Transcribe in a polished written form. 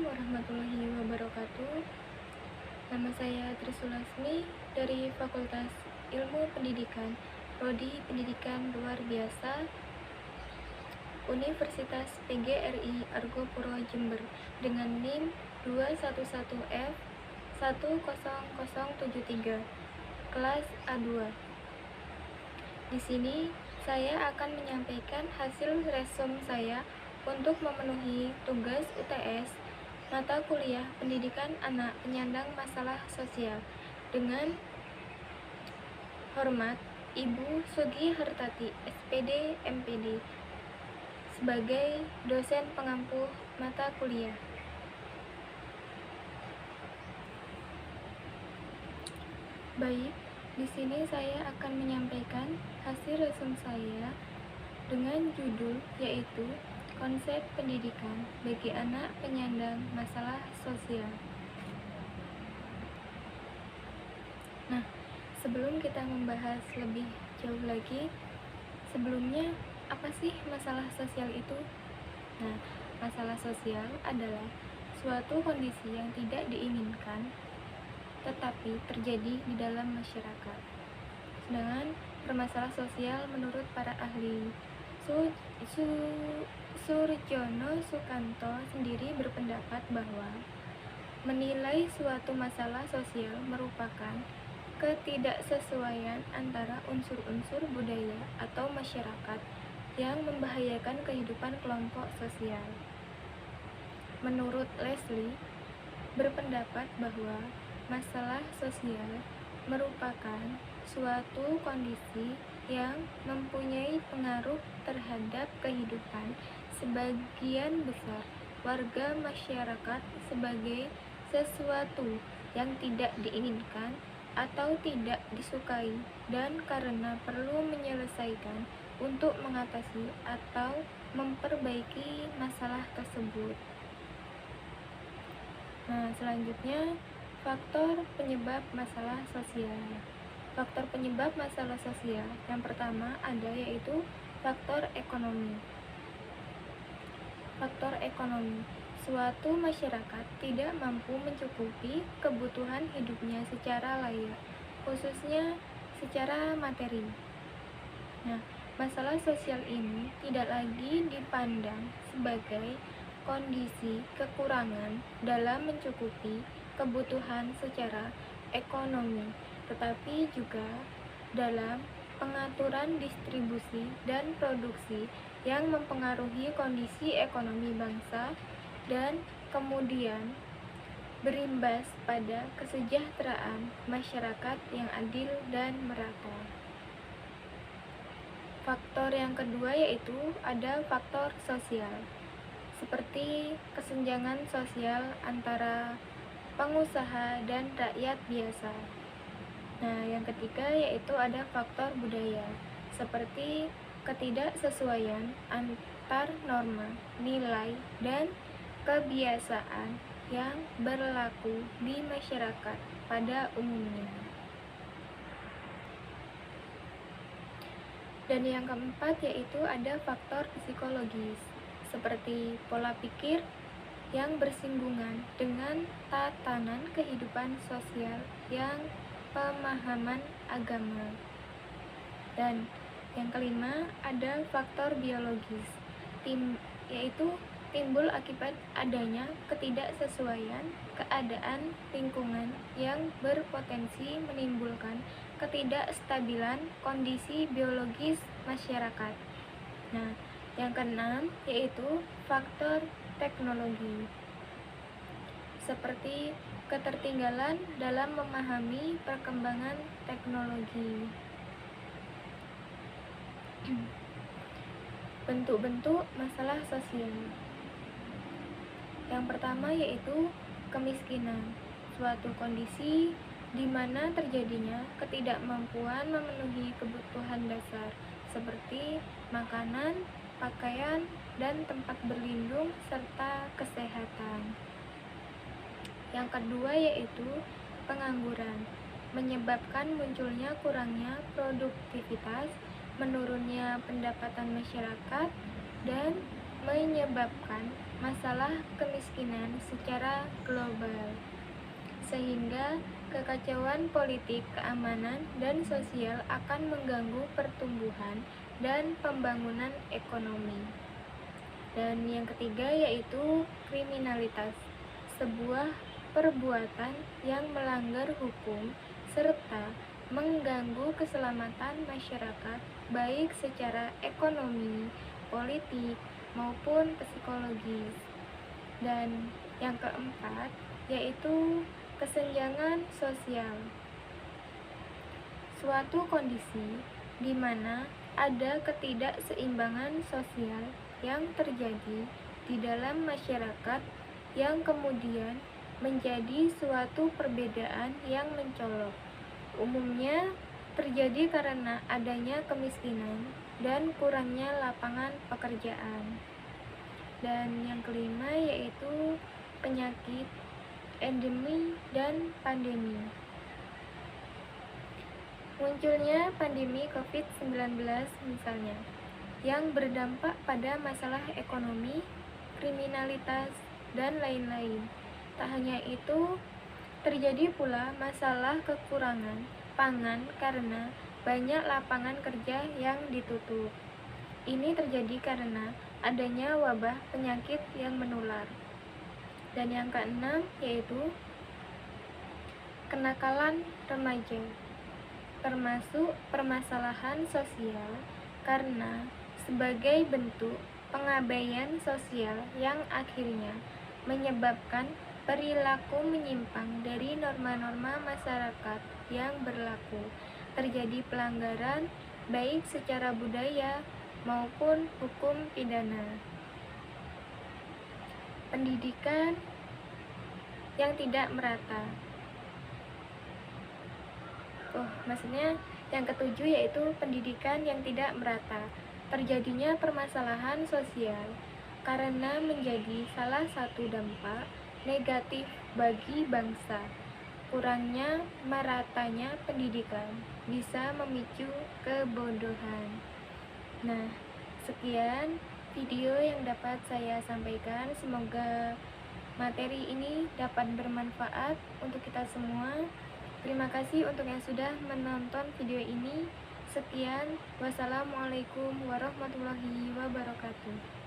warahmatullahi wabarakatuh. Nama saya Trisulasmi dari Fakultas Ilmu Pendidikan, Prodi Pendidikan Luar Biasa, Universitas PGRI Argopuro Jember dengan NIM 211F10073, kelas A2. Di sini saya akan menyampaikan hasil resume saya untuk memenuhi tugas UTS mata kuliah pendidikan anak penyandang masalah sosial. Dengan hormat, Ibu Sugi Hartati, SPD, MPD, sebagai dosen pengampu mata kuliah. Baik, di sini saya akan menyampaikan hasil resume saya dengan judul yaitu Konsep Pendidikan bagi Anak Penyandang Masalah Sosial. Nah, sebelum kita membahas lebih jauh lagi, sebelumnya apa sih masalah sosial itu? Nah, masalah sosial adalah suatu kondisi yang tidak diinginkan tetapi terjadi di dalam masyarakat. Sedangkan permasalahan sosial menurut para ahli Surjono Sukanto sendiri berpendapat bahwa menilai suatu masalah sosial merupakan ketidaksesuaian antara unsur-unsur budaya atau masyarakat yang membahayakan kehidupan kelompok sosial. Menurut Leslie, berpendapat bahwa masalah sosial merupakan suatu kondisi yang mempunyai pengaruh terhadap kehidupan sebagian besar warga masyarakat sebagai sesuatu yang tidak diinginkan atau tidak disukai dan karena perlu menyelesaikan untuk mengatasi atau memperbaiki masalah tersebut. Nah, selanjutnya faktor penyebab masalah sosial. Faktor penyebab masalah sosial yang pertama ada yaitu faktor ekonomi. Faktor ekonomi. Suatu masyarakat tidak mampu mencukupi kebutuhan hidupnya secara layak, khususnya secara materi. Nah, masalah sosial ini tidak lagi dipandang sebagai kondisi kekurangan dalam mencukupi kebutuhan secara ekonomi, tetapi juga dalam pengaturan distribusi dan produksi yang mempengaruhi kondisi ekonomi bangsa dan kemudian berimbas pada kesejahteraan masyarakat yang adil dan merata. Faktor yang kedua yaitu ada faktor sosial, seperti kesenjangan sosial antara pengusaha dan rakyat biasa. Nah, yang ketiga yaitu ada faktor budaya, seperti ketidaksesuaian antar norma, nilai, dan kebiasaan yang berlaku di masyarakat pada umumnya. Dan yang keempat yaitu ada faktor psikologis, seperti pola pikir yang bersinggungan dengan tatanan kehidupan sosial yang pemahaman agama. Dan yang kelima ada faktor biologis, yaitu timbul akibat adanya ketidaksesuaian keadaan lingkungan yang berpotensi menimbulkan ketidakstabilan kondisi biologis masyarakat. Nah, yang keenam yaitu faktor teknologi, seperti ketertinggalan dalam memahami perkembangan teknologi. Bentuk-bentuk masalah sosial. Yang pertama yaitu kemiskinan, suatu kondisi di mana terjadinya ketidakmampuan memenuhi kebutuhan dasar seperti makanan, pakaian, dan tempat berlindung serta kesehatan. Yang kedua yaitu pengangguran, menyebabkan munculnya kurangnya produktivitas, menurunnya pendapatan masyarakat, dan menyebabkan masalah kemiskinan secara global, sehingga kekacauan politik, keamanan, dan sosial akan mengganggu pertumbuhan dan pembangunan ekonomi. Dan yang ketiga yaitu kriminalitas, sebuah perbuatan yang melanggar hukum serta mengganggu keselamatan masyarakat baik secara ekonomi, politik, maupun psikologis. Dan yang keempat yaitu kesenjangan sosial, suatu kondisi di mana ada ketidakseimbangan sosial yang terjadi di dalam masyarakat yang kemudian menjadi suatu perbedaan yang mencolok. Umumnya terjadi karena adanya kemiskinan dan kurangnya lapangan pekerjaan. Dan yang kelima yaitu penyakit, endemi, dan pandemi. Munculnya pandemi COVID-19 misalnya, yang berdampak pada masalah ekonomi, kriminalitas, dan lain-lain. Tak hanya itu, terjadi pula masalah kekurangan pangan karena banyak lapangan kerja yang ditutup. Ini terjadi karena adanya wabah penyakit yang menular. Dan yang keenam yaitu kenakalan remaja, termasuk permasalahan sosial karena sebagai bentuk pengabaian sosial yang akhirnya menyebabkan perilaku menyimpang dari norma-norma masyarakat yang berlaku. Terjadi pelanggaran baik secara budaya maupun hukum pidana. Pendidikan yang tidak merata. Maksudnya yang ketujuh yaitu pendidikan yang tidak merata. Terjadinya permasalahan sosial karena menjadi salah satu dampak negatif bagi bangsa. Kurangnya meratanya pendidikan bisa memicu kebodohan. Nah, sekian video yang dapat saya sampaikan. Semoga materi ini dapat bermanfaat untuk kita semua. Terima kasih untuk yang sudah menonton video ini. Sekian, wassalamualaikum warahmatullahi wabarakatuh.